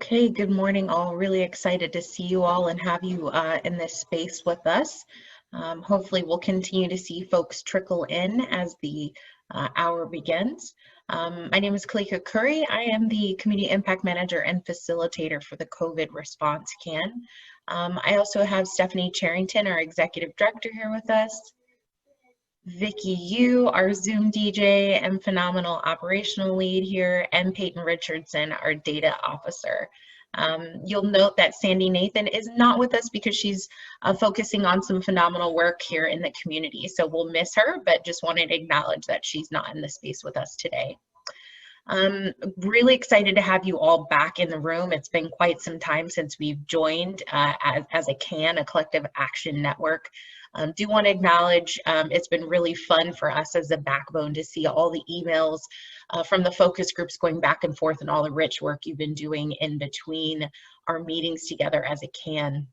Okay, good morning all. Really excited to see you all and have you in this space with us. Hopefully we'll continue to see folks trickle in as the hour begins. My name is Kalika Curry. I am the Community Impact Manager and Facilitator for the COVID Response CAN. I also have Stephanie Charrington, our Executive Director, here with us. Vicky Yu, our Zoom DJ and phenomenal operational lead here, and Peyton Richardson, our data officer. You'll note that Sandy Nathan is not with us because she's focusing on some phenomenal work here in the community. So we'll miss her, but just wanted to acknowledge that she's not in the space with us today. Really excited to have you all back in the room. It's been quite some time since we've joined as a CAN, a collective action network. Do want to acknowledge it's been really fun for us as a backbone to see all the emails from the focus groups going back and forth and all the rich work you've been doing in between our meetings together as a CAN.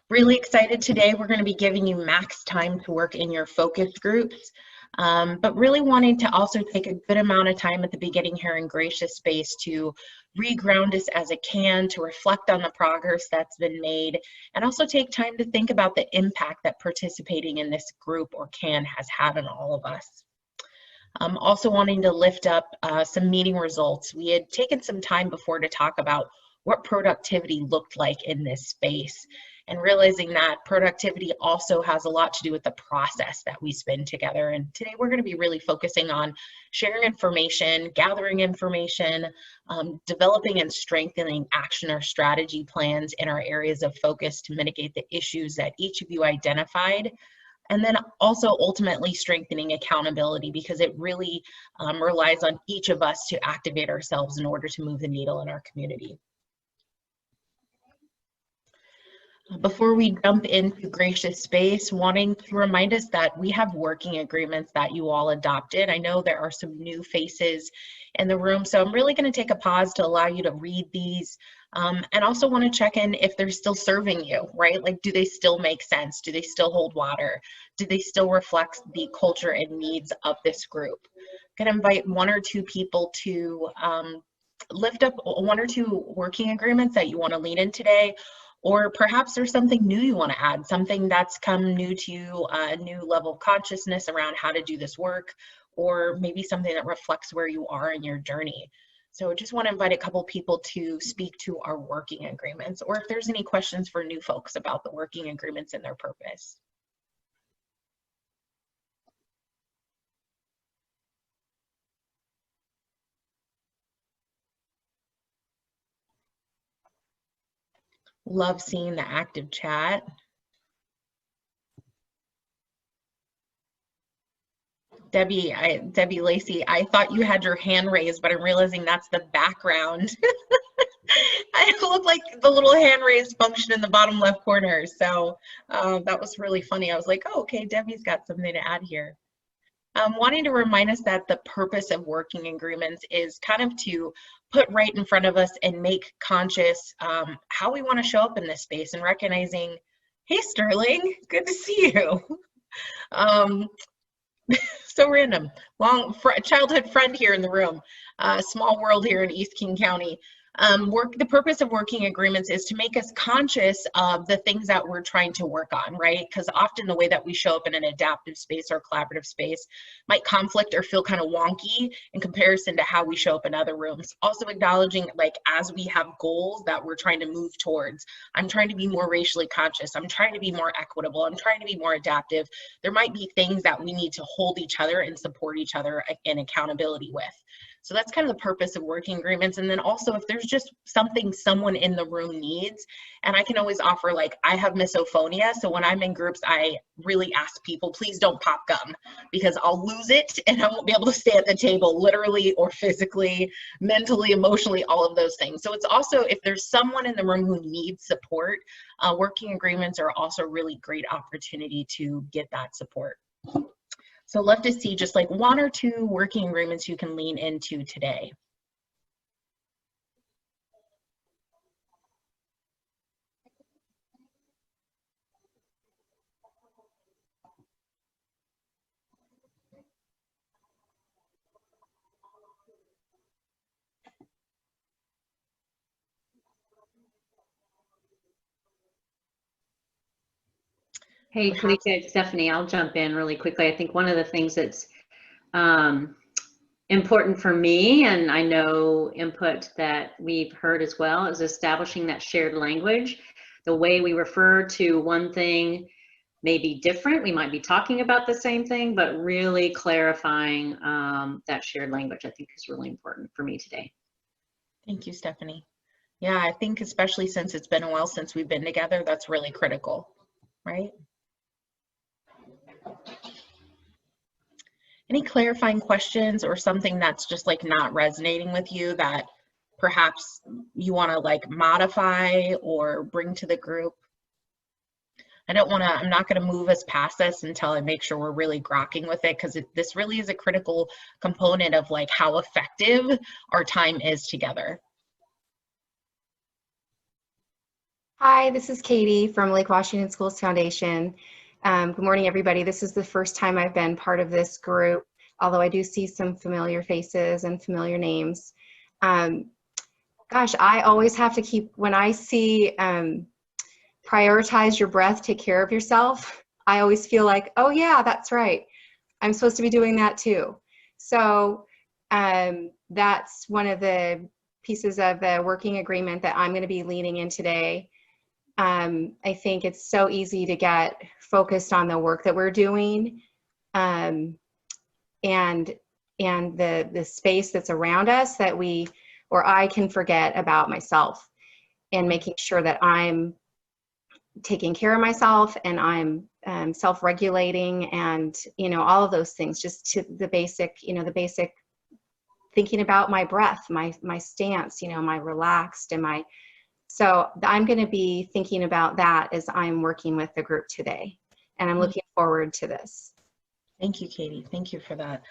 Really excited today. We're going to be giving you max time to work in your focus groups. But really wanting to also take a good amount of time at the beginning here in Gracious Space to reground us as a CAN, to reflect on the progress that's been made, and also take time to think about the impact that participating in this group or CAN has had on all of us. Also wanting to lift up some meeting results. We had taken some time before to talk about what productivity looked like in this space, and realizing that productivity also has a lot to do with the process that we spend together. And today we're going to be really focusing on sharing information, gathering information, developing and strengthening action or strategy plans in our areas of focus to mitigate the issues that each of you identified. And then also ultimately strengthening accountability, because it really relies on each of us to activate ourselves in order to move the needle in our community. Before we jump into Gracious Space, wanting to remind us that we have working agreements that you all adopted. I know there are some new faces in the room, so I'm really going to take a pause to allow you to read these, and also want to check in if they're still serving you, right? Like, do they still make sense? Do they still hold water? Do they still reflect the culture and needs of this group? I'm going to invite one or two people to lift up one or two working agreements that you want to lean in today. Or perhaps there's something new you want to add, something that's come new to you, a new level of consciousness around how to do this work, or maybe something that reflects where you are in your journey. So I just want to invite a couple people to speak to our working agreements, or if there's any questions for new folks about the working agreements and their purpose. Love seeing the active chat. Debbie Lacey, I thought you had your hand raised, but I'm realizing that's the background. I look like the little hand raised function in the bottom left corner. So that was really funny. I was like, oh, okay, Debbie's got something to add here. Wanting to remind us that the purpose of working agreements is kind of to put right in front of us and make conscious how we want to show up in this space, and recognizing, hey, Sterling, good to see you. So random, childhood friend here in the room, small world here in East King County. The purpose of working agreements is to make us conscious of the things that we're trying to work on, right? Because often the way that we show up in an adaptive space or collaborative space might conflict or feel kind of wonky in comparison to how we show up in other rooms. Also acknowledging, like, as we have goals that we're trying to move towards, I'm trying to be more racially conscious, I'm trying to be more equitable, I'm trying to be more adaptive. There might be things that we need to hold each other and support each other in accountability with. So that's kind of the purpose of working agreements. And then also, if there's just something someone in the room needs, and I can always offer, like, I have misophonia, so when I'm in groups, I really ask people, please don't pop gum, because I'll lose it and I won't be able to stay at the table, literally or physically, mentally, emotionally, all of those things. So it's also, if there's someone in the room who needs support, working agreements are also a really great opportunity to get that support. So love to see just like one or two working agreements you can lean into today. Hey, Perhaps. Kalika, it's Stephanie. I'll jump in really quickly. I think one of the things that's um, important for me, and I know input that we've heard as well, is establishing that shared language. The way we refer to one thing may be different. We might be talking about the same thing, but really clarifying that shared language, I think, is really important for me today. Thank you, Stephanie. Yeah, I think especially since it's been a while since we've been together, that's really critical, right? Any clarifying questions or something that's just like not resonating with you that perhaps you want to like modify or bring to the group? I'm not going to move us past this until I make sure we're really grokking with it, because this really is a critical component of like how effective our time is together. Hi, this is Katie from Lake Washington Schools Foundation. Good morning, everybody. This is the first time I've been part of this group, although I do see some familiar faces and familiar names. Gosh, I always have to keep, when I see prioritize your breath, take care of yourself, I always feel like, oh yeah, that's right. I'm supposed to be doing that too. So that's one of the pieces of the working agreement that I'm going to be leaning in today. I think it's so easy to get focused on the work that we're doing and the space that's around us that I can forget about myself, and making sure that I'm taking care of myself and I'm self-regulating, and all of those things, just to the basic thinking about my breath, my stance, my relaxed, and so I'm going to be thinking about that as I'm working with the group today, and I'm looking forward to this. Thank you, Katie. Thank you for that.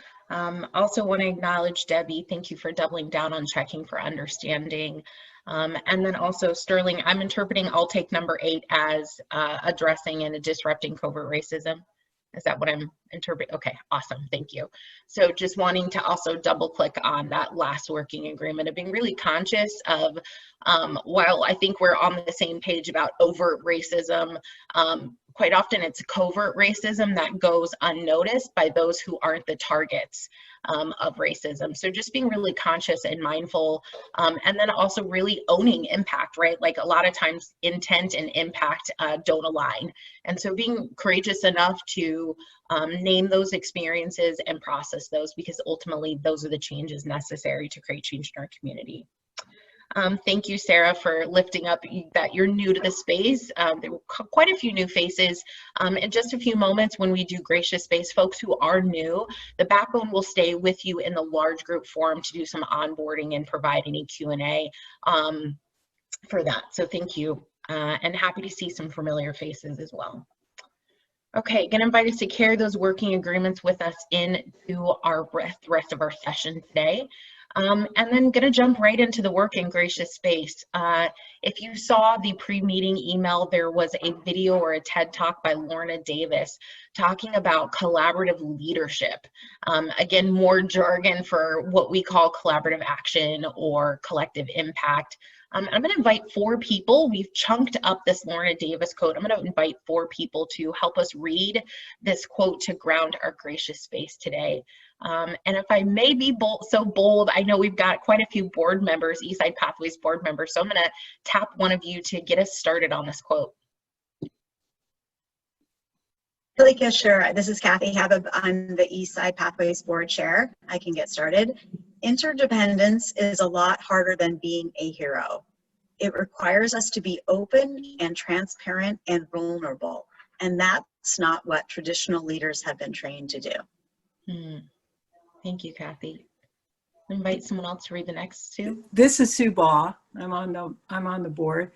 Also want to acknowledge Debbie. Thank you for doubling down on checking for understanding. And then also Sterling, I'm interpreting I'll take number 8 as addressing and disrupting covert racism. Is that what I'm interpreting? Okay, awesome, thank you. So just wanting to also double click on that last working agreement of being really conscious of, while I think we're on the same page about overt racism, quite often it's covert racism that goes unnoticed by those who aren't the targets of racism. So just being really conscious and mindful, and then also really owning impact, right? Like a lot of times intent and impact don't align. And so being courageous enough to name those experiences and process those, because ultimately those are the changes necessary to create change in our community. Thank you, Sarah, for lifting up that you're new to the space. There were quite a few new faces. In just a few moments when we do Gracious Space, folks who are new, the backbone will stay with you in the large group forum to do some onboarding and provide any Q&A for that. So thank you, and happy to see some familiar faces as well. Okay, gonna invite us to carry those working agreements with us into our rest of our session today. And then gonna jump right into the work in Gracious Space. If you saw the pre-meeting email, there was a video or a TED Talk by Lorna Davis talking about collaborative leadership. Again, more jargon for what we call collaborative action or collective impact. I'm going to invite 4 people. We've chunked up this Lorna Davis quote. I'm going to invite 4 people to help us read this quote to ground our Gracious Space today. And if I may be so bold, I know we've got quite a few board members, Eastside Pathways board members, so I'm going to tap one of you to get us started on this quote. Kalika, sure. This is Kathy Habib. I'm the Eastside Pathways board chair. I can get started. Interdependence is a lot harder than being a hero. It requires us to be open and transparent and vulnerable. And that's not what traditional leaders have been trained to do. Thank you, Kathy. Invite someone else to read the next 2. This is Sue Baugh. I'm on the board.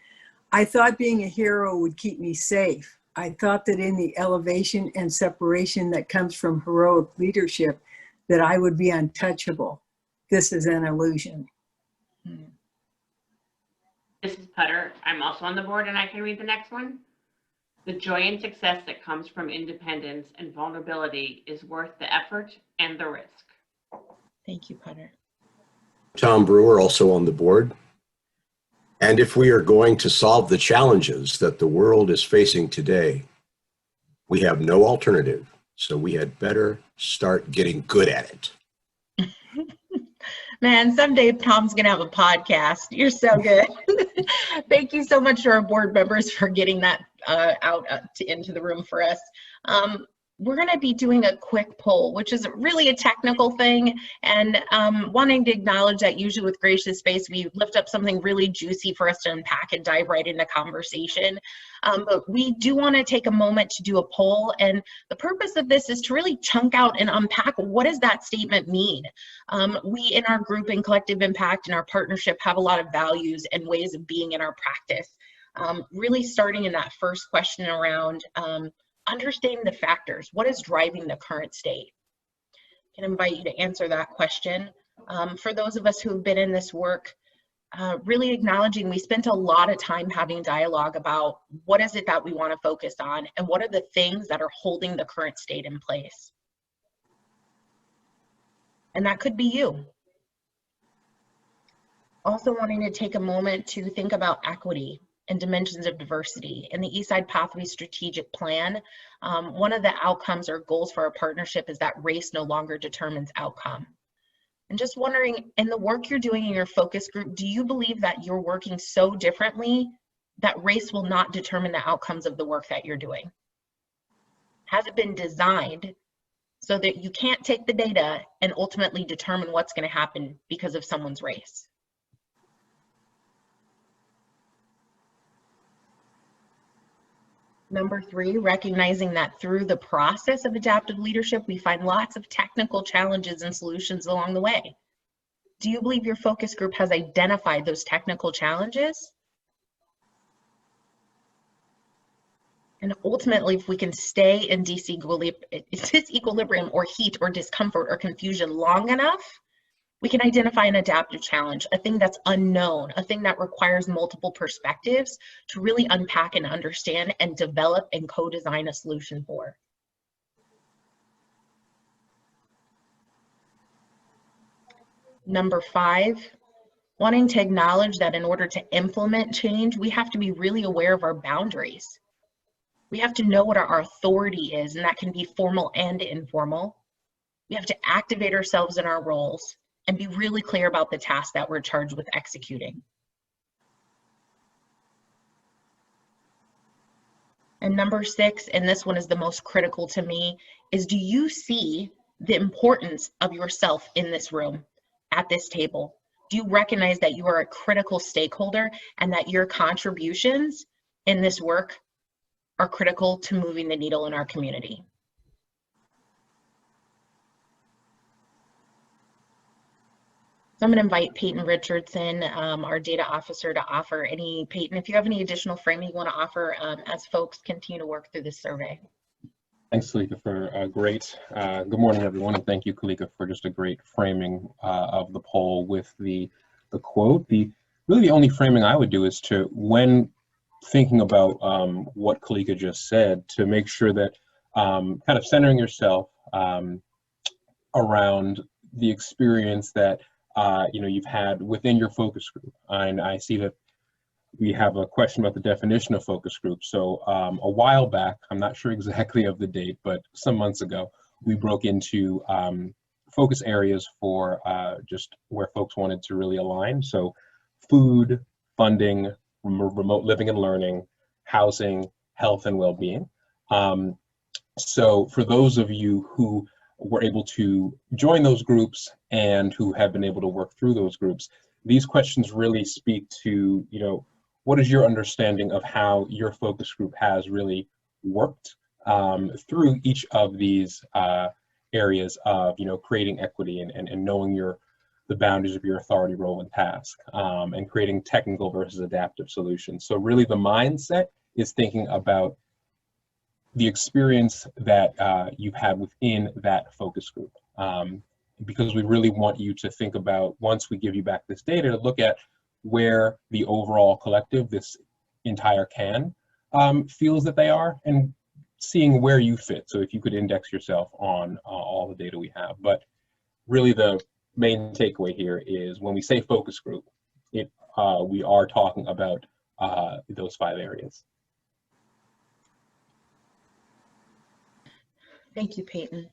I thought being a hero would keep me safe. I thought that in the elevation and separation that comes from heroic leadership, that I would be untouchable. This is an illusion. This is Putter. I'm also on the board and I can read the next one. The joy and success that comes from independence and vulnerability is worth the effort and the risk. Thank you, Putter. Tom Brewer, also on the board. And if we are going to solve the challenges that the world is facing today, We have no alternative, so we had better start getting good at it. Man, someday Tom's going to have a podcast. You're so good. Thank you so much to our board members for getting that out into the room for us. We're going to be doing a quick poll, which is really a technical thing, and wanting to acknowledge that usually with Gracious Space, we lift up something really juicy for us to unpack and dive right into conversation. But we do want to take a moment to do a poll, and the purpose of this is to really chunk out and unpack what does that statement mean. We in our group in Collective Impact and our partnership have a lot of values and ways of being in our practice. Really starting in that first question around understanding the factors. What is driving the current state? I can invite you to answer that question. For those of us who have been in this work, really acknowledging we spent a lot of time having dialogue about what is it that we want to focus on and what are the things that are holding the current state in place. And that could be you. Also wanting to take a moment to think about equity and dimensions of diversity. In the Eastside Pathways strategic plan, one of the outcomes or goals for our partnership is that race no longer determines outcome. And just wondering, in the work you're doing in your focus group, do you believe that you're working so differently that race will not determine the outcomes of the work that you're doing? Has it been designed so that you can't take the data and ultimately determine what's going to happen because of someone's race? Number 3, recognizing that through the process of adaptive leadership, we find lots of technical challenges and solutions along the way. Do you believe your focus group has identified those technical challenges? And ultimately, if we can stay in disequilibrium or heat or discomfort or confusion long enough, we can identify an adaptive challenge, a thing that's unknown, a thing that requires multiple perspectives to really unpack and understand and develop and co-design a solution for. Number 5, wanting to acknowledge that in order to implement change, we have to be really aware of our boundaries. We have to know what our authority is, and that can be formal and informal. We have to activate ourselves in our roles and be really clear about the task that we're charged with executing. And number 6, and this one is the most critical to me, is do you see the importance of yourself in this room, at this table? Do you recognize that you are a critical stakeholder and that your contributions in this work are critical to moving the needle in our community? So I'm going to invite Peyton Richardson, our data officer, to offer any, Peyton, if you have any additional framing you want to offer as folks continue to work through this survey. Thanks, Kalika, for a great, good morning, everyone, and thank you, Kalika, for just a great framing of the poll with the quote. Really the only framing I would do is to, when thinking about what Kalika just said, to make sure that kind of centering yourself around the experience that you've had within your focus group. And I see that we have a question about the definition of focus group. So a while back, I'm not sure exactly of the date, but some months ago, we broke into focus areas for just where folks wanted to really align. So food, funding, remote living and learning, housing, health and well-being. So for those of you who were able to join those groups and who have been able to work through those groups, these questions really speak to, what is your understanding of how your focus group has really worked through each of these areas of, creating equity and knowing the boundaries of your authority, role, and task, and creating technical versus adaptive solutions. So really the mindset is thinking about the experience that you've had within that focus group. Because we really want you to think about, once we give you back this data, to look at where the overall collective, this entire can, feels that they are, and seeing where you fit. So if you could index yourself on all the data we have. But really the main takeaway here is when we say focus group, we are talking about those 5 areas. Thank you, Peyton.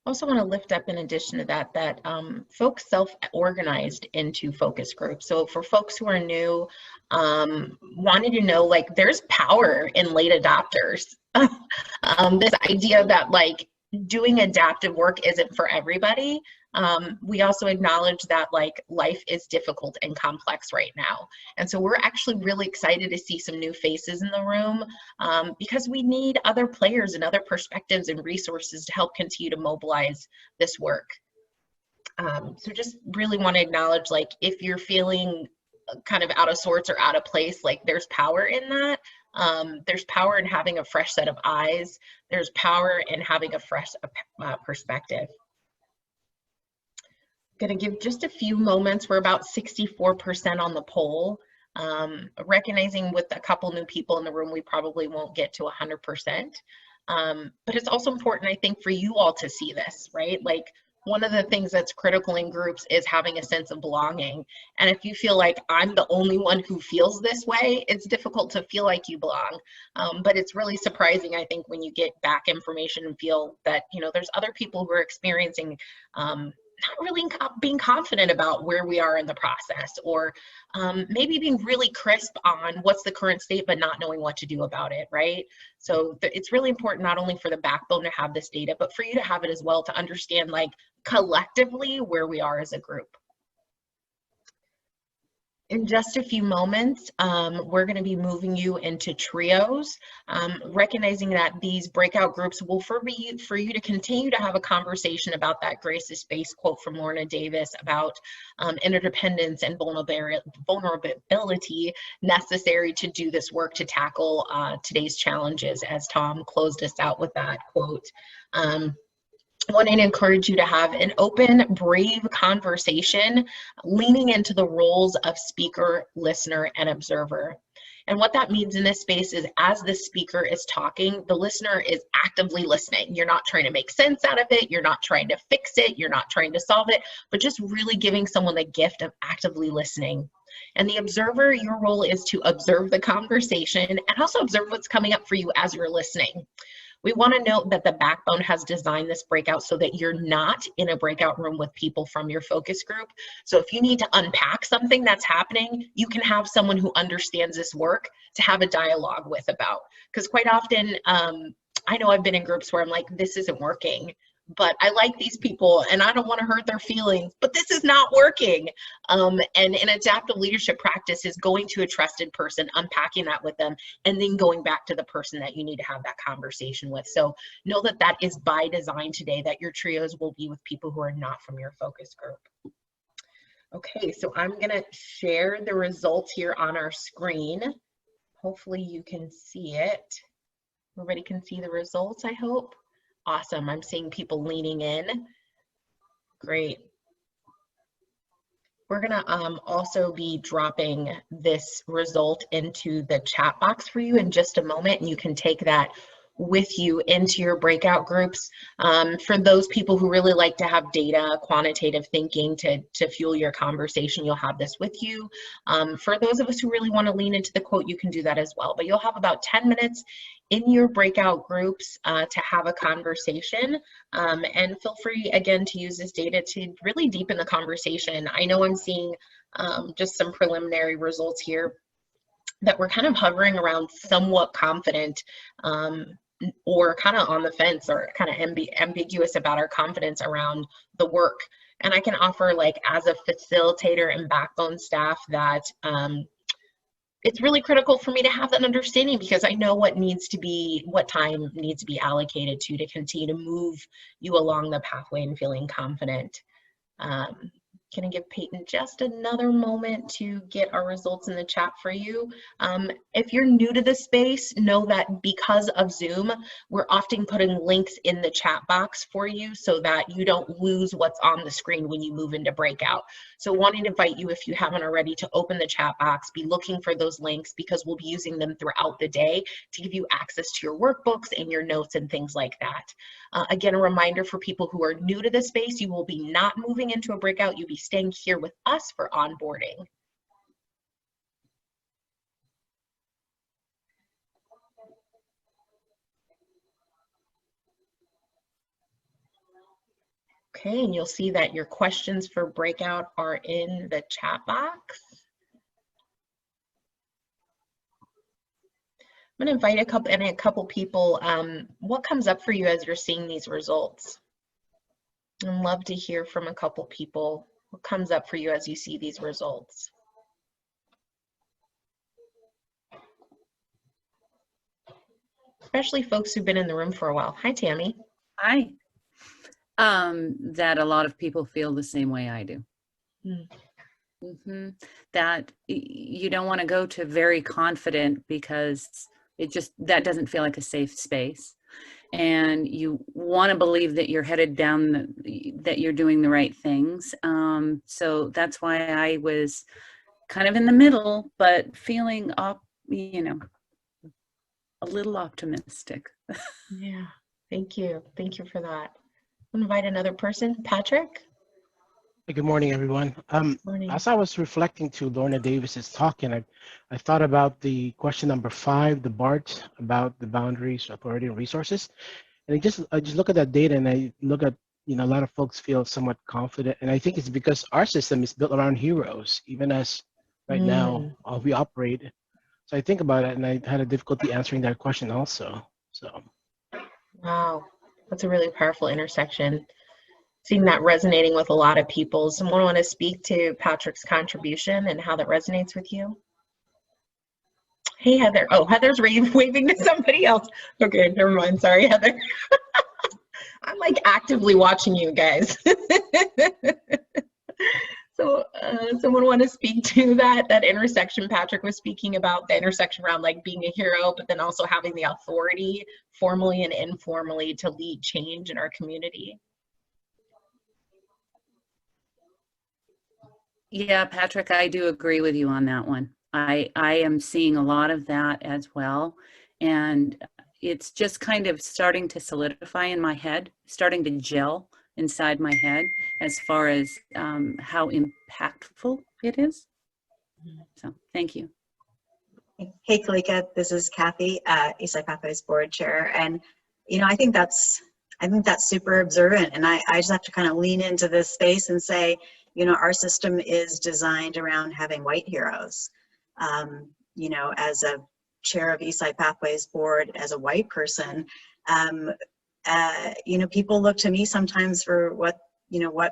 Also want to lift up, in addition to that, that folks self-organized into focus groups. So for folks who are new, wanted to know, like, there's power in late adopters. This idea that, like, doing adaptive work isn't for everybody. We also acknowledge that, like, life is difficult and complex right now. And so we're actually really excited to see some new faces in the room, because we need other players and other perspectives and resources to help continue to mobilize this work. So just really want to acknowledge, like, if you're feeling kind of out of sorts or out of place, like, there's power in that. There's power in having a fresh set of eyes. There's power in having a fresh perspective. Going to give just a few moments. We're about 64% on the poll. Recognizing with a couple new people in the room, we probably won't get to 100%. But it's also important, I think, for you all to see this, right? Like, one of the things that's critical in groups is having a sense of belonging. And if you feel like I'm the only one who feels this way, it's difficult to feel like you belong. But it's really surprising, I think, when you get back information and feel that, you know, there's other people who are experiencing not really being confident about where we are in the process, or maybe being really crisp on what's the current state, but not knowing what to do about it, right? So it's really important, not only for the backbone to have this data, but for you to have it as well, to understand, like, collectively where we are as a group. In just a few moments, we're going to be moving you into trios, recognizing that these breakout groups will for you to continue to have a conversation about that Grace is Space quote from Lorna Davis about interdependence and vulnerability necessary to do this work to tackle today's challenges, as Tom closed us out with that quote. Wanting to encourage you to have an open, brave conversation, leaning into the roles of speaker, listener, and observer. And what that means in this space is, as the speaker is talking, the listener is actively listening. You're not trying to make sense out of it. You're not trying to fix it. You're not trying to solve it, but just really giving someone the gift of actively listening. And the observer, your role is to observe the conversation and also observe what's coming up for you as you're listening. We want to note that the Backbone has designed this breakout so that you're not in a breakout room with people from your focus group. So if you need to unpack something that's happening, you can have someone who understands this work to have a dialogue with about. Because quite often, I know I've been in groups where I'm like, this isn't working, but I like these people and I don't want to hurt their feelings, but this is not working. And an adaptive leadership practice is going to a trusted person, unpacking that with them, and then going back to the person that you need to have that conversation with. So know that that is by design today, that your trios will be with people who are not from your focus group. Okay, so I'm gonna share the results here on our screen. Hopefully you can see it. Everybody can see the results, I hope. Awesome, I'm seeing people leaning in. Great. We're gonna also be dropping this result into the chat box for you in just a moment, and you can take that with you into your breakout groups. For those people who really like to have data, quantitative thinking to fuel your conversation, you'll have this with you. For those of us who really want to lean into the quote, you can do that as well. But you'll have about 10 minutes in your breakout groups to have a conversation, and feel free again to use this data to really deepen the conversation. I know I'm seeing just some preliminary results here that we're kind of hovering around somewhat confident, or kind of on the fence, or kind of ambiguous about our confidence around the work. And I can offer, like, as a facilitator and backbone staff, that it's really critical for me to have that understanding, because I know what time needs to be allocated to continue to move you along the pathway and feeling confident. Can I give Peyton just another moment to get our results in the chat for you? If you're new to this space, know that because of Zoom, we're often putting links in the chat box for you so that you don't lose what's on the screen when you move into breakout. So wanting to invite you, if you haven't already, to open the chat box, be looking for those links, because we'll be using them throughout the day to give you access to your workbooks and your notes and things like that. Again, a reminder for people who are new to this space, you will be not moving into a breakout, you'll be staying here with us for onboarding. Okay, and you'll see that your questions for breakout are in the chat box. I'm going to invite a couple people. What comes up for you as you're seeing these results? I'd love to hear from a couple people. What comes up for you as you see these results? Especially folks who've been in the room for a while. Hi, Tammy. Hi. That a lot of people feel the same way I do. That you don't want to go to very confident because that doesn't feel like a safe space. And you want to believe that you're headed down, that you're doing the right things. So that's why I was kind of in the middle, but feeling a little optimistic. Yeah, thank you. Thank you for that. I'm gonna invite another person, Patrick. Hey, good morning, everyone. Morning. As I was reflecting to Lorna Davis's talk, and I thought about the question number 5, the BART, about the boundaries, authority, and resources. And I just look at that data, and I look at, a lot of folks feel somewhat confident, and I think it's because our system is built around heroes, even as right now we operate. So I think about it, and I had a difficulty answering that question also. So. Wow, that's a really powerful intersection. Seeing that resonating with a lot of people. Someone want to speak to Patrick's contribution and how that resonates with you? Hey, Heather. Oh, Heather's waving to somebody else. Okay, never mind. Sorry, Heather. I'm like actively watching you guys. So someone want to speak to that intersection Patrick was speaking about, the intersection around like being a hero, but then also having the authority formally and informally to lead change in our community. Yeah, Patrick, I do agree with you on that one. I am seeing a lot of that as well. And it's just kind of starting to solidify in my head, starting to gel inside my head as far as how impactful it is. So thank you. Hey, Kalika, this is Kathy, Eastside Pathways Board Chair. And, I think that's super observant. And I just have to kind of lean into this space and say, our system is designed around having white heroes. As a chair of Eastside Pathways Board, as a white person, people look to me sometimes for what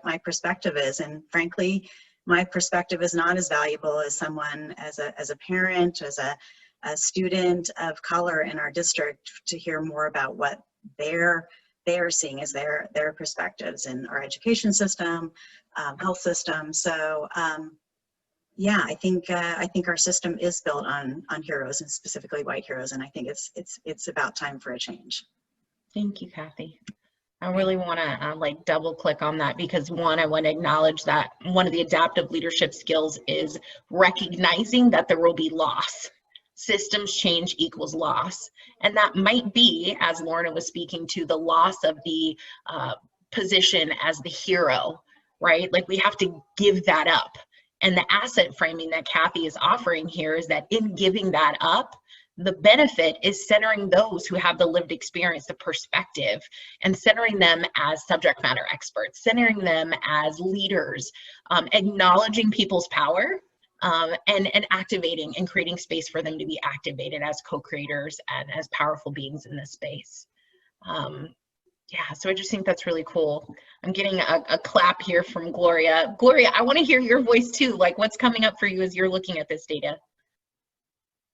my perspective is. And frankly, my perspective is not as valuable as someone, as a parent, as a student of color in our district, to hear more about what they're seeing as their perspectives in our education system, health system. So yeah, I think our system is built on heroes, and specifically white heroes, and I think it's about time for a change. Thank you, Kathy. I really want to double click on that, because one, I want to acknowledge that one of the adaptive leadership skills is recognizing that there will be loss. Systems change equals loss. And that might be, as Lorna was speaking to, the loss of the position as the hero, right? Like we have to give that up. And the asset framing that Kathy is offering here is that in giving that up, the benefit is centering those who have the lived experience, the perspective, and centering them as subject matter experts, centering them as leaders, acknowledging people's power, and activating and creating space for them to be activated as co-creators and as powerful beings in this space. Yeah, so I just think that's really cool. I'm getting a clap here from Gloria. Gloria, I want to hear your voice too. Like, what's coming up for you as you're looking at this data?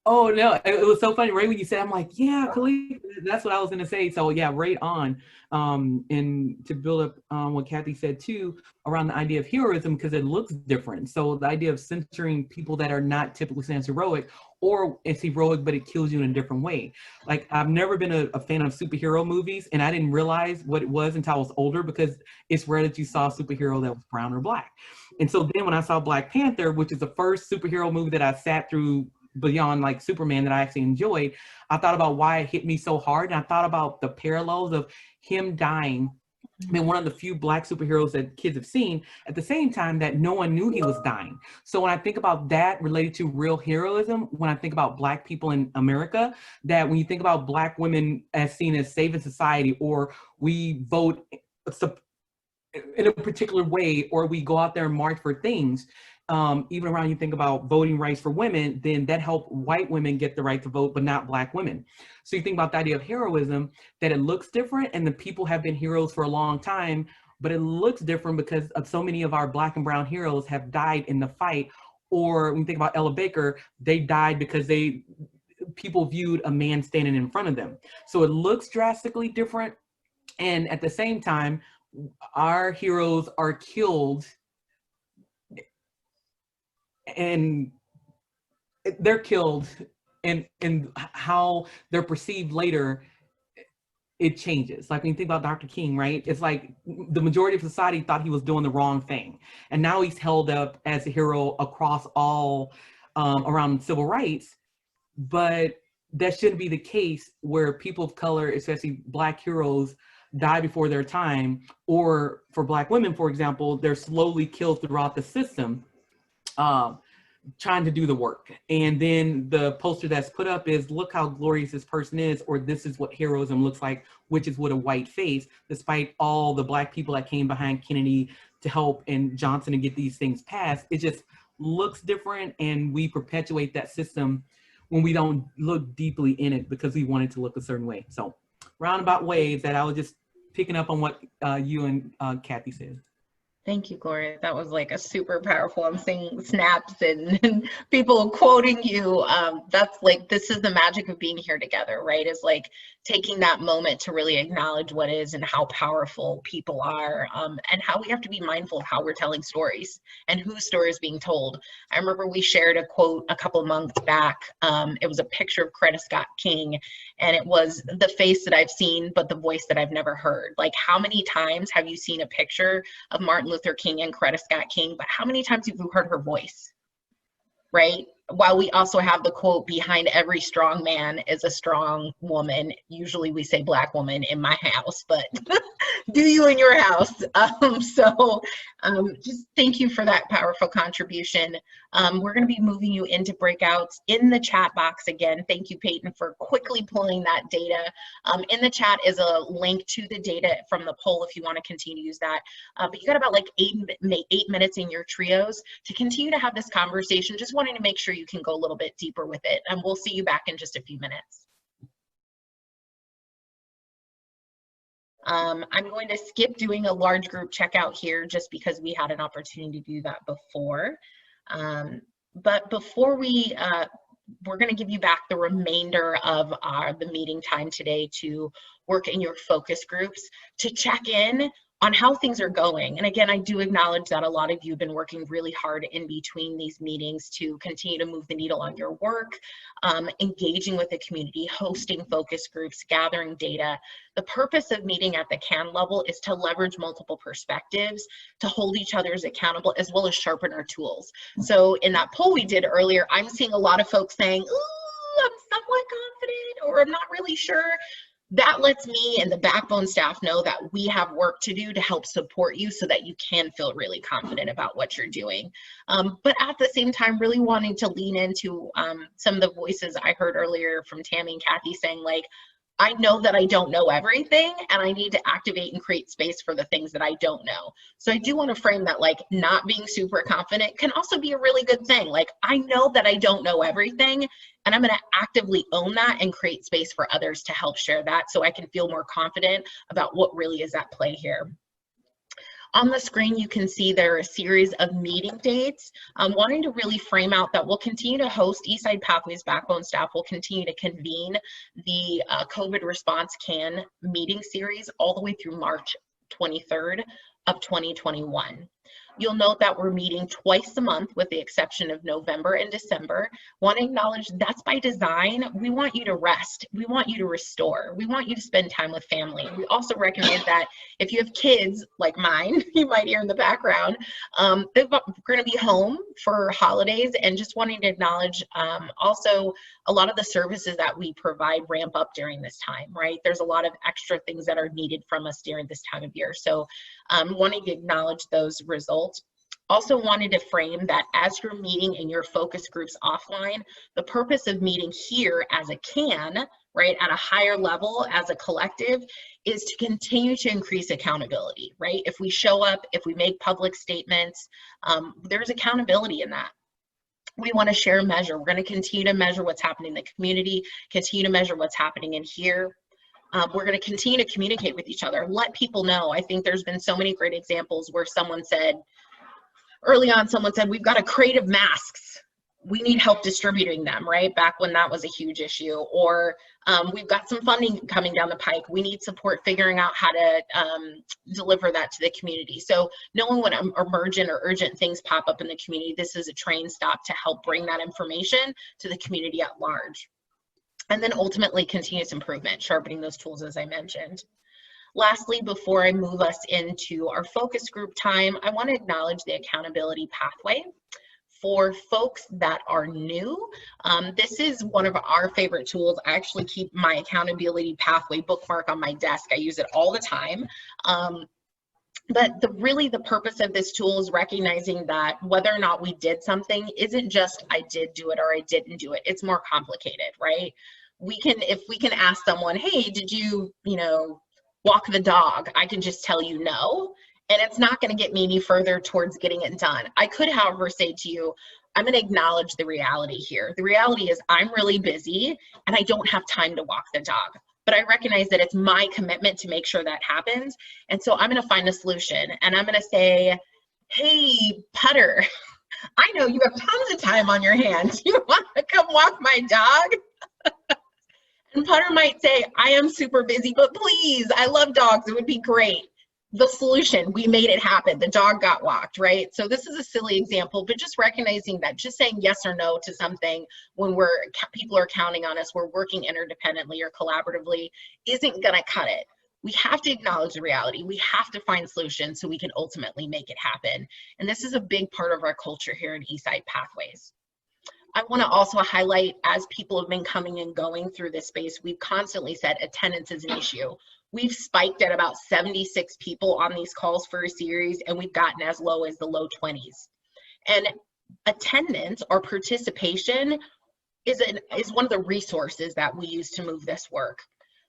Oh no, it was so funny. Right when you said, I'm like, yeah, Khalid, that's what I was gonna say. So yeah, right on. And to build up what Kathy said too, around the idea of heroism, because it looks different. So the idea of centering people that are not typically seen as heroic, or it's heroic, but it kills you in a different way. Like, I've never been a fan of superhero movies, and I didn't realize what it was until I was older, because it's rare that you saw a superhero that was brown or black. And so then when I saw Black Panther, which is the first superhero movie that I sat through beyond like Superman that I actually enjoyed, I thought about why it hit me so hard. And I thought about the parallels of him dying, being one of the few Black superheroes that kids have seen, at the same time that no one knew he was dying. So when I think about that related to real heroism, when I think about Black people in America, that when you think about Black women as seen as saving society, or we vote in a particular way, or we go out there and march for things. Even around, you think about voting rights for women, then that helped white women get the right to vote, but not Black women. So you think about the idea of heroism, that it looks different, and the people have been heroes for a long time, but it looks different because of so many of our Black and brown heroes have died in the fight. Or when you think about Ella Baker, they died because people viewed a man standing in front of them. So it looks drastically different. And at the same time, our heroes are killed, and they're killed, and how they're perceived later, it changes. Like when you think about Dr. King, right? It's like the majority of society thought he was doing the wrong thing. And now he's held up as a hero across all around civil rights. But that shouldn't be the case, where people of color, especially Black heroes, die before their time. Or for Black women, for example, they're slowly killed throughout the system, trying to do the work. And then the poster that's put up is, look how glorious this person is, or this is what heroism looks like, which is with a white face, despite all the Black people that came behind Kennedy to help and Johnson to get these things passed. It just looks different, and we perpetuate that system when we don't look deeply in it because we want it to look a certain way. So roundabout ways that I was just picking up on what you and Kathy said. Thank you, Gloria. That was like a super powerful. I'm seeing snaps and people quoting you. That's like, this is the magic of being here together, right? Is like taking that moment to really acknowledge what is and how powerful people are, and how we have to be mindful of how we're telling stories and whose story is being told. I remember we shared a quote a couple of months back. It was a picture of Coretta Scott King, and it was the face that I've seen, but the voice that I've never heard. Like, how many times have you seen a picture of Martin Luther King and Coretta Scott King, but how many times have you heard her voice, right? While we also have the quote, behind every strong man is a strong woman. Usually we say Black woman in my house, but do you in your house? Just thank you for that powerful contribution. We're going to be moving you into breakouts in the chat box again. Thank you, Peyton, for quickly pulling that data. In the chat is a link to the data from the poll if you want to continue to use that. But you got about like eight minutes in your trios to continue to have this conversation. Just wanting to make sure you can go a little bit deeper with it. And we'll see you back in just a few minutes. I'm going to skip doing a large group checkout here just because we had an opportunity to do that before. But before we're going to give you back the remainder of the meeting time today to work in your focus groups, to check in on how things are going. And again, I do acknowledge that a lot of you have been working really hard in between these meetings to continue to move the needle on your work, engaging with the community, hosting focus groups, gathering data. The purpose of meeting at the CAN level is to leverage multiple perspectives, to hold each other's accountable, as well as sharpen our tools. So in that poll we did earlier, I'm seeing a lot of folks saying, ooh, I'm somewhat confident, or I'm not really sure. That lets me and the Backbone staff know that we have work to do to help support you so that you can feel really confident about what you're doing. But at the same time, really wanting to lean into some of the voices I heard earlier from Tammy and Kathy saying, like, I know that I don't know everything, and I need to activate and create space for the things that I don't know. So I do want to frame that, like, not being super confident can also be a really good thing. Like, I know that I don't know everything, and I'm going to actively own that and create space for others to help share that so I can feel more confident about what really is at play here. On the screen, you can see there are a series of meeting dates. I'm wanting to really frame out that we'll continue to host Eastside Pathways Backbone staff will continue to convene the COVID response CAN meeting series all the way through March 23rd of 2021. You'll note that we're meeting twice a month with the exception of November and December. Want to acknowledge that's by design. We want you to rest. We want you to restore. We want you to spend time with family. We also recognize that if you have kids like mine, you might hear in the background, they're going to be home for holidays, and just wanting to acknowledge also a lot of the services that we provide ramp up during this time, right? There's a lot of extra things that are needed from us during this time of year. So wanting to acknowledge those results. Also wanted to frame that as you're meeting in your focus groups offline, the purpose of meeting here as a CAN, right, at a higher level as a collective, is to continue to increase accountability, right? If we show up, if we make public statements, there's accountability in that. We want to share and measure. We're going to continue to measure what's happening in the community, continue to measure what's happening in here. We're going to continue to communicate with each other, let people know. I think there's been so many great examples where someone said, early on, someone said, we've got to creative masks. We need help distributing them, right? Back when that was a huge issue. Or we've got some funding coming down the pike. We need support figuring out how to deliver that to the community. So knowing when emergent or urgent things pop up in the community, this is a train stop to help bring that information to the community at large. And then ultimately continuous improvement, sharpening those tools as I mentioned. Lastly, before I move us into our focus group time, I want to acknowledge the accountability pathway. For folks that are new, this is one of our favorite tools. I actually keep my accountability pathway bookmark on my desk. I use it all the time. But really the purpose of this tool is recognizing that whether or not we did something isn't just I did do it or I didn't do it. It's more complicated, right? If we can ask someone, hey, did you walk the dog? I can just tell you no. And it's not going to get me any further towards getting it done. I could, however, say to you, I'm going to acknowledge the reality here. The reality is I'm really busy and I don't have time to walk the dog. But I recognize that it's my commitment to make sure that happens. And so I'm going to find a solution. And I'm going to say, hey, Putter, I know you have tons of time on your hands. You want to come walk my dog? And Putter might say, I am super busy, but please, I love dogs. It would be great. The solution, we made it happen. The dog got walked, right? So this is a silly example, but just recognizing that just saying yes or no to something when people are counting on us, we're working interdependently or collaboratively, isn't gonna cut it. We have to acknowledge the reality. We have to find solutions so we can ultimately make it happen. And this is a big part of our culture here in Eastside Pathways. I want to also highlight, as people have been coming and going through this space, we've constantly said attendance is an issue. We've spiked at about 76 people on these calls for a series, and we've gotten as low as the low 20s. And attendance or participation is one of the resources that we use to move this work.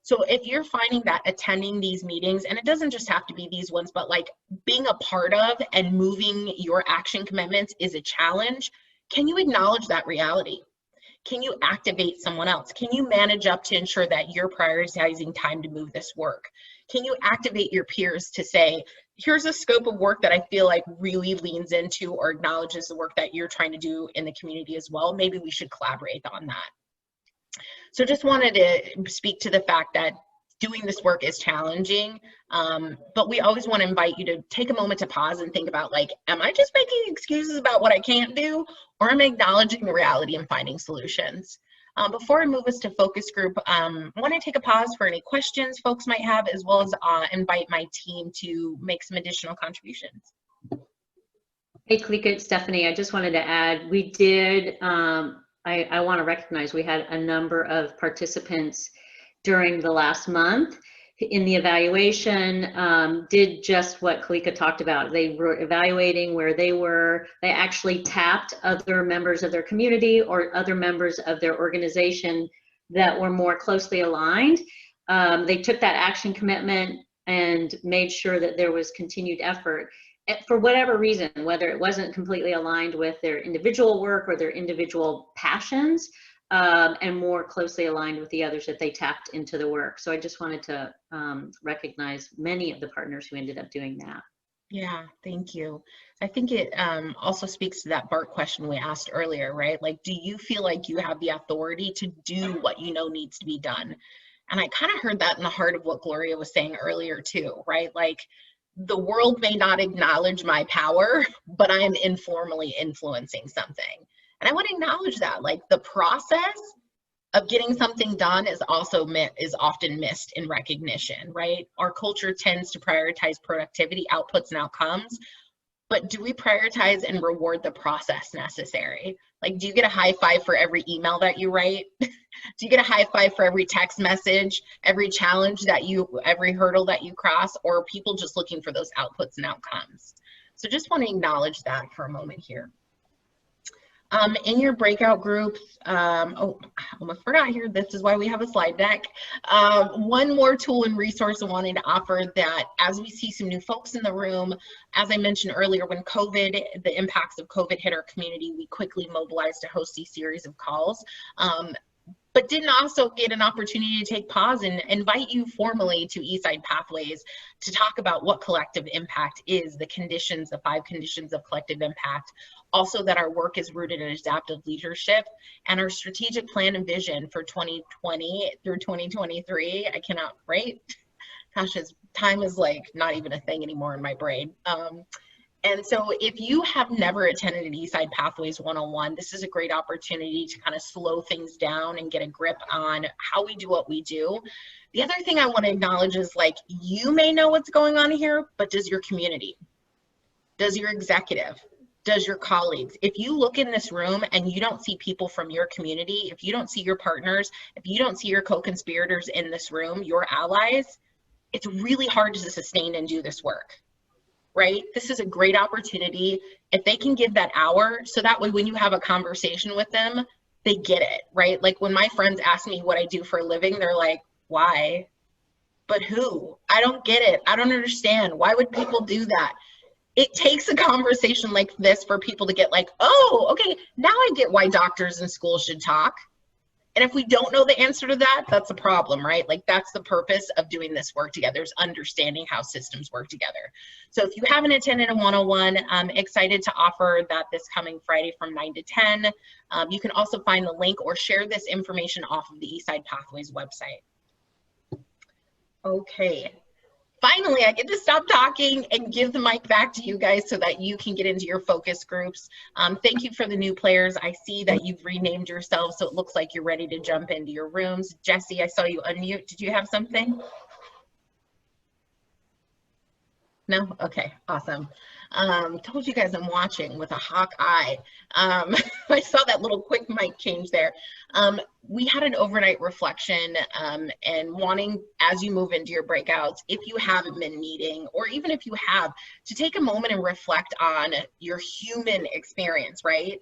So if you're finding that attending these meetings, and it doesn't just have to be these ones, but like being a part of and moving your action commitments is a challenge, can you acknowledge that reality? Can you activate someone else? Can you manage up to ensure that you're prioritizing time to move this work? Can you activate your peers to say, here's a scope of work that I feel like really leans into or acknowledges the work that you're trying to do in the community as well? Maybe we should collaborate on that. So just wanted to speak to the fact that doing this work is challenging, but we always want to invite you to take a moment to pause and think about, like, am I just making excuses about what I can't do, or am I acknowledging the reality and finding solutions? Before I move us to focus group, I want to take a pause for any questions folks might have, as well as invite my team to make some additional contributions. Hey, Kalika, it's Stephanie. I just wanted to add, we did, I want to recognize we had a number of participants during the last month in the evaluation, did just what Kalika talked about. They were evaluating where they were. They actually tapped other members of their community or other members of their organization that were more closely aligned. They took that action commitment and made sure that there was continued effort. For whatever reason, whether it wasn't completely aligned with their individual work or their individual passions, and more closely aligned with the others that they tapped into the work. So I just wanted to recognize many of the partners who ended up doing that. Yeah, thank you. I think it also speaks to that BART question we asked earlier, right? Like, do you feel like you have the authority to do what you know needs to be done? And I kind of heard that in the heart of what Gloria was saying earlier too, right? Like, the world may not acknowledge my power, but I am informally influencing something. And I want to acknowledge that, like, the process of getting something done is often missed in recognition, right? Our culture tends to prioritize productivity, outputs, and outcomes, but do we prioritize and reward the process necessary? Like, do you get a high five for every email that you write? Do you get a high five for every text message, every challenge every hurdle that you cross, or are people just looking for those outputs and outcomes? So just want to acknowledge that for a moment here. In your breakout groups, oh, I almost forgot here, this is why we have a slide deck. One more tool and resource I wanted to offer that as we see some new folks in the room, as I mentioned earlier, when the impacts of COVID hit our community, we quickly mobilized to host these series of calls. But didn't also get an opportunity to take pause and invite you formally to Eastside Pathways to talk about what collective impact is, the conditions, the 5 conditions of collective impact. Also that our work is rooted in adaptive leadership and our strategic plan and vision for 2020 through 2023. I cannot, right? Gosh, time is like not even a thing anymore in my brain. And so if you have never attended an Eastside Pathways 101, this is a great opportunity to kind of slow things down and get a grip on how we do what we do. The other thing I want to acknowledge is, like, you may know what's going on here, but does your community? Does your executive? Does your colleagues? If you look in this room and you don't see people from your community, if you don't see your partners, if you don't see your co-conspirators in this room, your allies, it's really hard to sustain and do this work. Right? This is a great opportunity. If they can give that hour, so that way when you have a conversation with them, they get it, right? Like when my friends ask me what I do for a living, they're like, why? But who? I don't get it. I don't understand. Why would people do that? It takes a conversation like this for people to get like, oh, okay, now I get why doctors and schools should talk. And if we don't know the answer to that, that's a problem, right? Like that's the purpose of doing this work together, is understanding how systems work together. So if you haven't attended a 101, I'm excited to offer that this coming Friday from 9 to 10. You can also find the link or share this information off of the Eastside Pathways website. Okay. Finally, I get to stop talking and give the mic back to you guys so that you can get into your focus groups. Thank you for the new players. I see that you've renamed yourselves, so it looks like you're ready to jump into your rooms. Jesse, I saw you unmute. Did you have something? No? Okay, awesome. Told you guys I'm watching with a hawk eye. I saw that little quick mic change there. We had an overnight reflection and wanting, as you move into your breakouts, if you haven't been meeting, or even if you have, to take a moment and reflect on your human experience, right?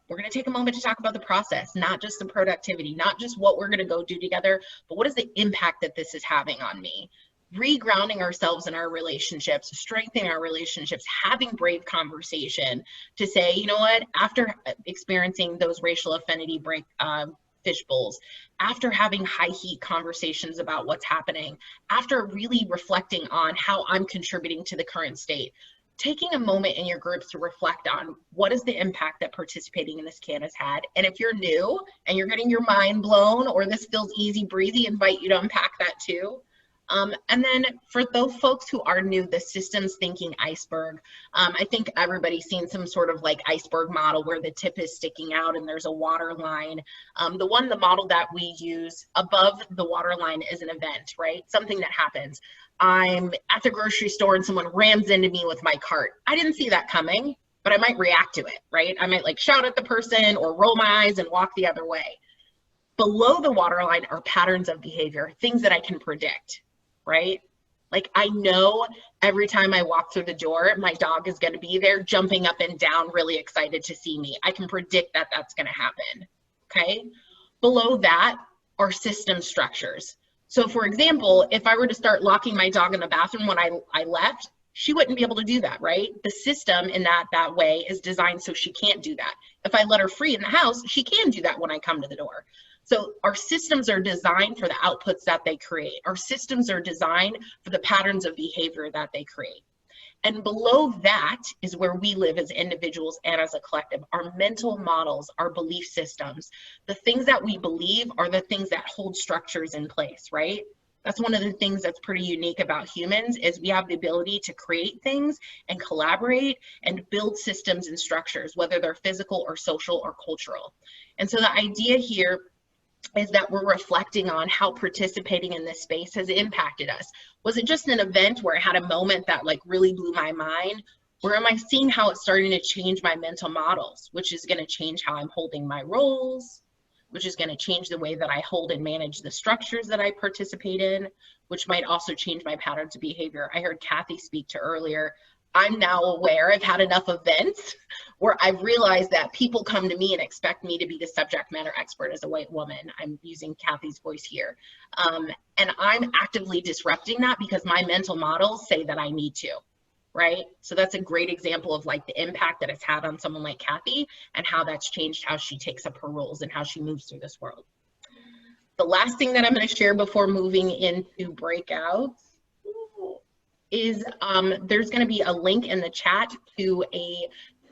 We're going to take a moment to talk about the process, not just the productivity, not just what we're going to go do together, but what is the impact that this is having on me? Regrounding ourselves in our relationships, strengthening our relationships, having brave conversation to say, you know what, after experiencing those racial affinity fish bowls, after having high heat conversations about what's happening, after really reflecting on how I'm contributing to the current state, taking a moment in your groups to reflect on what is the impact that participating in this can has had. And if you're new and you're getting your mind blown or this feels easy breezy, invite you to unpack that too. And then for those folks who are new, the systems thinking iceberg, I think everybody's seen some sort of like iceberg model where the tip is sticking out and there's a water line. The model that we use above the water line is an event, right? Something that happens. I'm at the grocery store and someone rams into me with my cart. I didn't see that coming, but I might react to it, right? I might like shout at the person or roll my eyes and walk the other way. Below the water line are patterns of behavior, things that I can predict. Right? Like I know every time I walk through the door, my dog is going to be there jumping up and down, really excited to see me. I can predict that that's going to happen. Okay. Below that are system structures. So for example, if I were to start locking my dog in the bathroom when I left, she wouldn't be able to do that, right? The system in that way is designed so she can't do that. If I let her free in the house, she can do that when I come to the door. So our systems are designed for the outputs that they create. Our systems are designed for the patterns of behavior that they create. And below that is where we live as individuals and as a collective. Our mental models, our belief systems, the things that we believe are the things that hold structures in place, right? That's one of the things that's pretty unique about humans is we have the ability to create things and collaborate and build systems and structures, whether they're physical or social or cultural. And so the idea here is that we're reflecting on how participating in this space has impacted us. Was it just an event where I had a moment that like really blew my mind? Or am I seeing how it's starting to change my mental models, which is going to change how I'm holding my roles, which is going to change the way that I hold and manage the structures that I participate in, which might also change my patterns of behavior. I heard Kathy speak to earlier. I'm now aware I've had enough events where I've realized that people come to me and expect me to be the subject matter expert as a white woman. I'm using Kathy's voice here. And I'm actively disrupting that because my mental models say that I need to, right? So that's a great example of like the impact that it's had on someone like Kathy and how that's changed how she takes up her roles and how she moves through this world. The last thing that I'm going to share before moving into breakouts is there's going to be a link in the chat to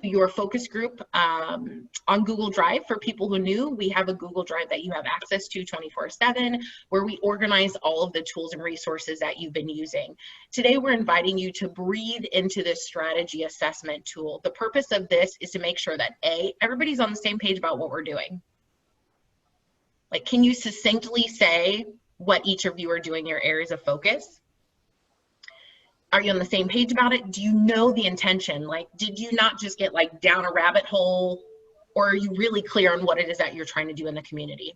your focus group on Google Drive. For people who knew, we have a Google Drive that you have access to 24/7, where we organize all of the tools and resources that you've been using. Today, we're inviting you to breathe into this strategy assessment tool. The purpose of this is to make sure that A, everybody's on the same page about what we're doing. Like, can you succinctly say what each of you are doing, your areas of focus? Are you on the same page about it? Do you know the intention? Like, did you not just get like down a rabbit hole, or are you really clear on what it is that you're trying to do in the community?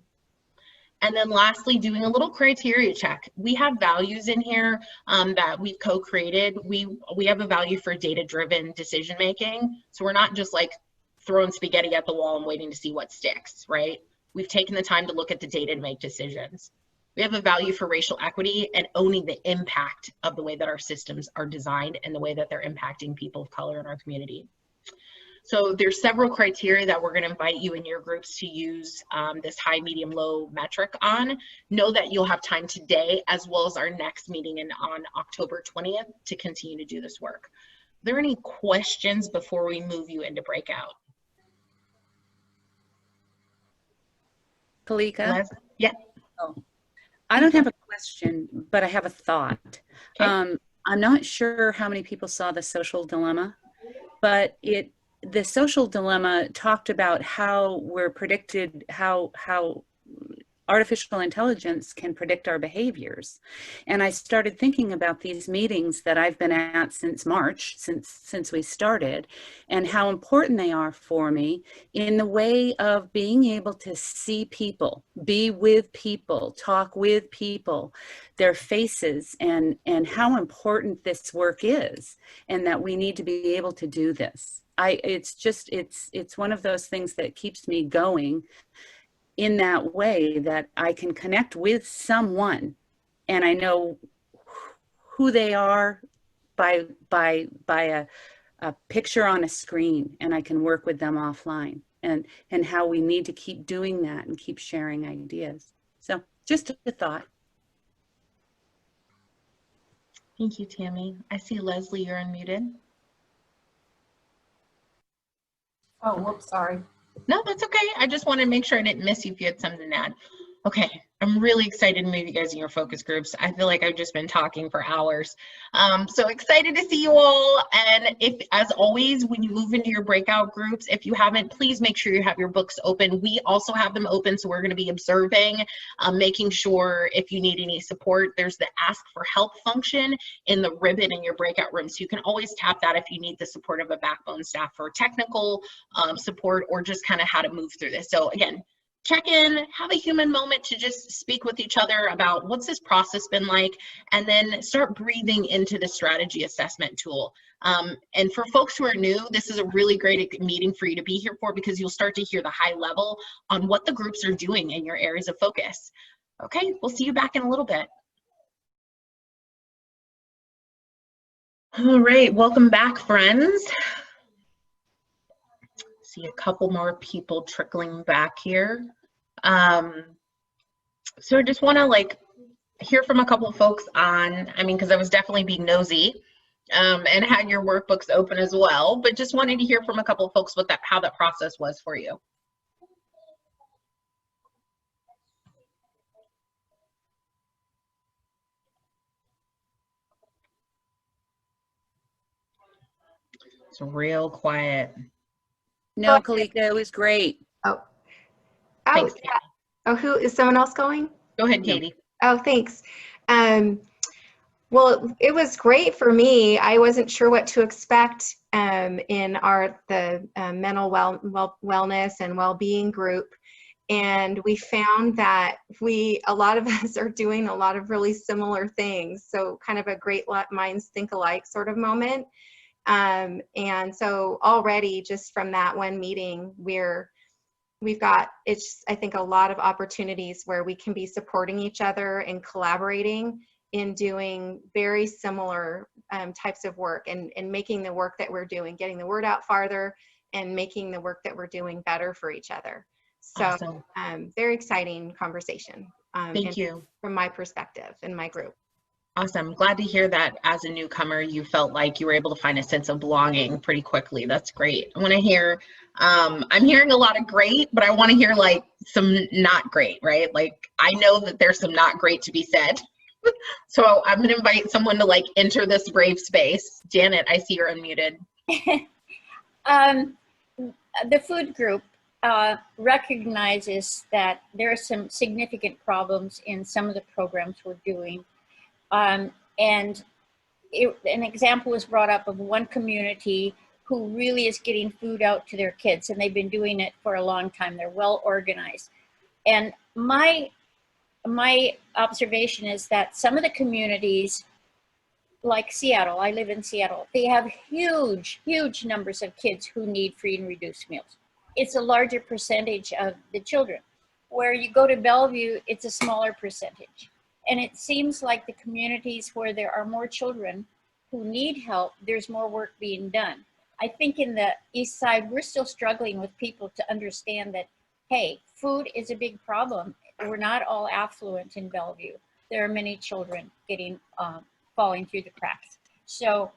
And then lastly, doing a little criteria check. We have values in here that we've co-created. We have a value for data-driven decision-making. So we're not just like throwing spaghetti at the wall and waiting to see what sticks, right? We've taken the time to look at the data to make decisions. We have a value for racial equity and owning the impact of the way that our systems are designed and the way that they're impacting people of color in our community. So there's several criteria that we're going to invite you in your groups to use this high, medium, low metric on. Know that you'll have time today as well as our next meeting on October 20th to continue to do this work. Are there any questions before we move you into breakout? Kalika? Yeah. Oh. I don't have a question, but I have a thought. Okay. I'm not sure how many people saw The Social Dilemma, but the Social Dilemma talked about how we're predicted, how artificial intelligence can predict our behaviors. And I started thinking about these meetings that I've been at since March, since we started, and how important they are for me in the way of being able to see people, be with people, talk with people, their faces, and how important this work is, and that we need to be able to do this. It's one of those things that keeps me going in that way, that I can connect with someone and I know who they are by a picture on a screen, and I can work with them offline, and how we need to keep doing that and keep sharing ideas. So just a thought. Thank you, Tammy. I see Leslie, you're unmuted. Oh, whoops, sorry. No, that's okay. I just wanted to make sure I didn't miss you if you had something to add. Okay, I'm really excited to move you guys in your focus groups. I feel like I've just been talking for hours. So excited to see you all. And if, as always, when you move into your breakout groups, if you haven't, please make sure you have your books open. We also have them open, so we're going to be observing, making sure if you need any support. There's the ask for help function in the ribbon in your breakout room. So you can always tap that if you need the support of a backbone staff for technical support or just kind of how to move through this. So again, check in, have a human moment to just speak with each other about what's this process been like, and then start breathing into the strategy assessment tool. And for folks who are new, this is a really great meeting for you to be here for, because you'll start to hear the high level on what the groups are doing in your areas of focus. Okay, we'll see you back in a little bit. All right, welcome back, friends. See a couple more people trickling back here. So I just want to hear from a couple of folks on, because I was definitely being nosy and had your workbooks open as well, but just wanted to hear from a couple of folks what how that process was for you. It's real quiet. No, Kalika, it was great. Oh, thanks. Yeah. Oh, who is someone else going? Go ahead, Katie. Oh, thanks. Well, it was great for me. I wasn't sure what to expect in the mental wellness and well-being group, and we found that a lot of us are doing a lot of really similar things. So kind of a great minds think alike sort of moment. And so already just from that one meeting, we've got, I think, a lot of opportunities where we can be supporting each other and collaborating in doing very similar types of work and making the work that we're doing, getting the word out farther and making the work that we're doing better for each other. So Awesome. Very exciting conversation. Thank you. From my perspective in my group. Awesome. Glad to hear that as a newcomer, you felt like you were able to find a sense of belonging pretty quickly. That's great. I want to hear, I'm hearing a lot of great, but I want to hear like some not great, right? Like I know that there's some not great to be said. So I'm going to invite someone to like enter this brave space. Janet, I see you're unmuted. The food group recognizes that there are some significant problems in some of the programs we're doing. And an example was brought up of one community who really is getting food out to their kids, and they've been doing it for a long time. They're well organized. And my observation is that some of the communities, like Seattle, I live in Seattle, they have huge, huge numbers of kids who need free and reduced meals. It's a larger percentage of the children. Where you go to Bellevue, it's a smaller percentage. And it seems like the communities where there are more children who need help, there's more work being done. I think in the East Side, we're still struggling with people to understand that, hey, food is a big problem. We're not all affluent in Bellevue. There are many children getting falling through the cracks. So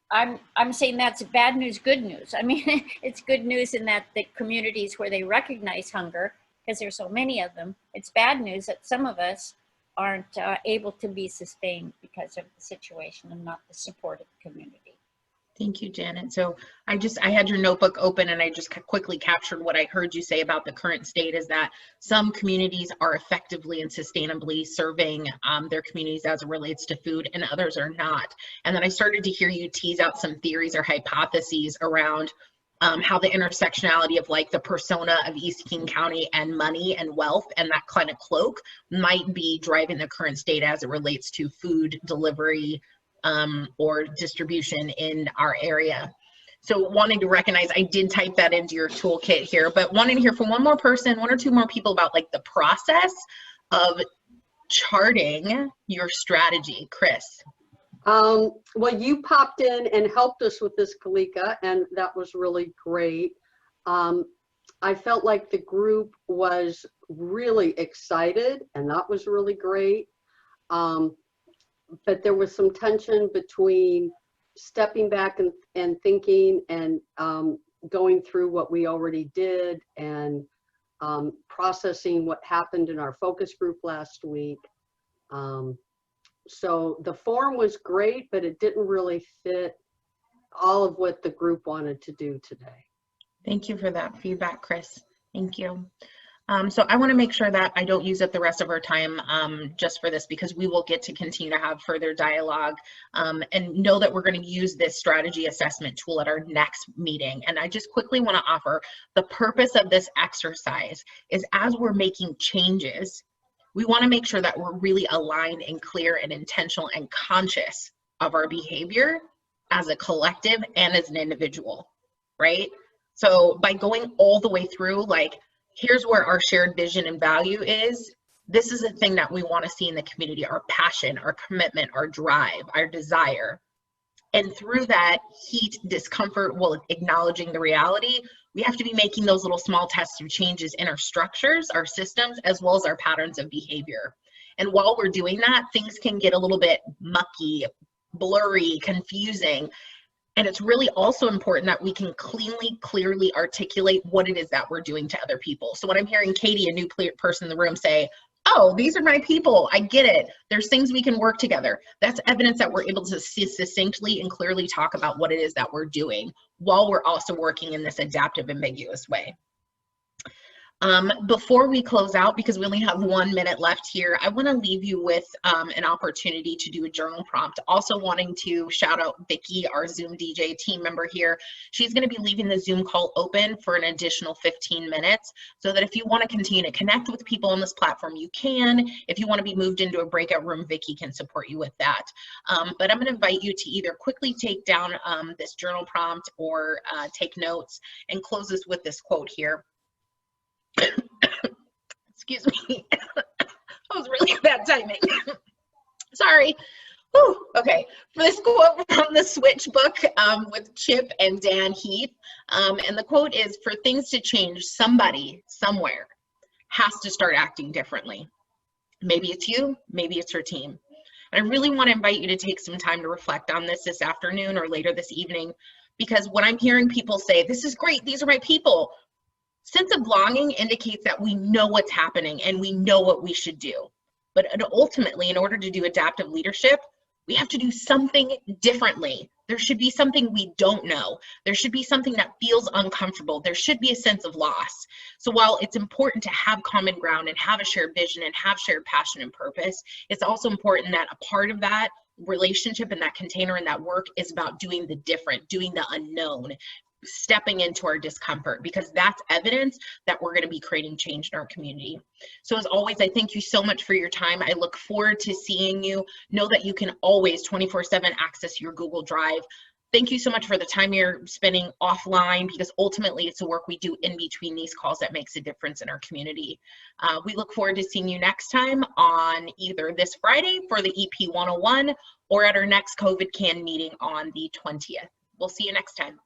I'm saying that's bad news, good news. I mean, it's good news in that the communities where they recognize hunger, because there's so many of them, it's bad news that some of us aren't able to be sustained because of the situation and not the support of the community. Thank you, Janet. So I had your notebook open and I just quickly captured what I heard you say about the current state is that some communities are effectively and sustainably serving their communities as it relates to food and others are not. And then I started to hear you tease out some theories or hypotheses around how the intersectionality of like the persona of East King County and money and wealth and that kind of cloak might be driving the current state as it relates to food delivery or distribution in our area. So wanting to recognize, I did type that into your toolkit here, but wanting to hear from one more person, one or two more people about like the process of charting your strategy. Chris. Well, you popped in and helped us with this, Kalika, and that was really great. I felt like the group was really excited, and that was really great. But there was some tension between stepping back and thinking and going through what we already did and processing what happened in our focus group last week. So the form was great, but it didn't really fit all of what the group wanted to do today. Thank you for that feedback, Chris. Thank you. So I want to make sure that I don't use up the rest of our time just for this because we will get to continue to have further dialogue and know that we're going to use this strategy assessment tool at our next meeting. And I just quickly want to offer the purpose of this exercise is as we're making changes, we want to make sure that we're really aligned and clear and intentional and conscious of our behavior as a collective and as an individual, right? So by going all the way through, like, here's where our shared vision and value is. This is the thing that we want to see in the community, our passion, our commitment, our drive, our desire. And through that heat, discomfort, while acknowledging the reality, we have to be making those little small tests of changes in our structures, our systems, as well as our patterns of behavior. And while we're doing that, things can get a little bit mucky, blurry, confusing. And it's really also important that we can clearly articulate what it is that we're doing to other people. So when I'm hearing Katie, a new person in the room, say, oh, these are my people, I get it. There's things we can work together. That's evidence that we're able to succinctly and clearly talk about what it is that we're doing while we're also working in this adaptive, ambiguous way. Before we close out, because we only have 1 minute left here, I want to leave you with an opportunity to do a journal prompt. Also wanting to shout out Vicki, our Zoom DJ team member here. She's going to be leaving the Zoom call open for an additional 15 minutes, so that if you want to continue to connect with people on this platform, you can. If you want to be moved into a breakout room, Vicki can support you with that. But I'm going to invite you to either quickly take down this journal prompt or take notes, and close this with this quote here. Excuse me. That was really bad timing. Sorry. Whew. Okay. For this quote from the Switch book with Chip and Dan Heath, and the quote is, "For things to change, somebody somewhere has to start acting differently." Maybe it's you, maybe it's your team. And I really want to invite you to take some time to reflect on this afternoon or later this evening, because when I'm hearing people say, "This is great, these are my people," sense of belonging indicates that we know what's happening and we know what we should do. But ultimately, in order to do adaptive leadership, we have to do something differently. There should be something we don't know. There should be something that feels uncomfortable. There should be a sense of loss. So while it's important to have common ground and have a shared vision and have shared passion and purpose, it's also important that a part of that relationship and that container and that work is about doing the different, doing the unknown, stepping into our discomfort, because that's evidence that we're going to be creating change in our community. So as always, I thank you so much for your time. I look forward to seeing you. Know that you can always 24/7 access your Google Drive. Thank you so much for the time you're spending offline, because ultimately it's the work we do in between these calls that makes a difference in our community. We look forward to seeing you next time on either this Friday for the EP 101 or at our next COVID CAN meeting on the 20th. We'll see you next time.